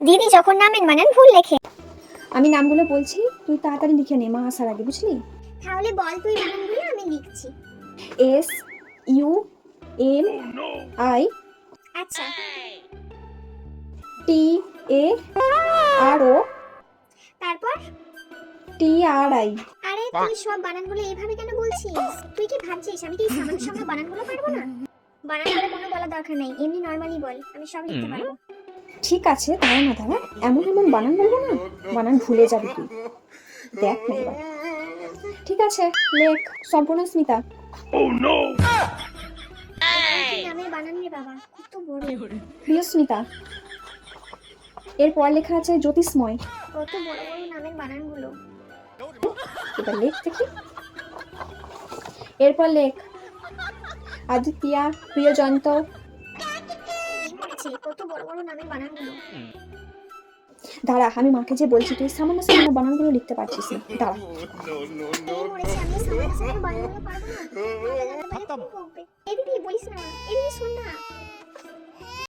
দিদি যখন নামের বানান ভুল লেখে। আমি নামগুলো বলছি, তুই তাড়াতাড়ি লিখে নে মা আসার আগে, বুঝলি? তাহলে বল তুই বানানগুলো, আমি লিখছি। SUMI আচ্ছা, TARO তারপর? TRI। আরে তুই সব বানানগুলো এইভাবে কেন বলছিস? তুই কি ভাবছিস আমি কি সামান্য সামান্য বানানগুলো পারবো না? বানানগুলো কোনো বলা দরকার নাই, এমনি নরমালি বল, আমি সব লিখতে পারবো। ঠিক আছে, দাঁড়া, এমন এমন বানান বলবো না, বানান ভুলে যাবি তুই, দেখ না এবার। ঠিক আছে, লেখ। সম্পূর্ণ স্মিতা। কি নামের বানান রে বাবা, কত বড়! প্রিয় স্মিতা। এরপর লেখা আছে জ্যোতিষময়। কত বড় বড় নামের বানানগুলো। এবার লেখ দেখি। এরপর লেখ আদিত্যা, প্রিয়জন্ত। লিখছি, কত বড় বড় নামের বানানগুলো। দাঁড়া, আমি মাকে যে বলছি, তুই সামান্য সামান্য বানানগুলো লিখতে পারছিস না, দাঁড়া। এই মরেছে, আমি সামান্য সামান্য বানানগুলো পারবো না। এই দিদি বলিস না, এই দিদি শোন না।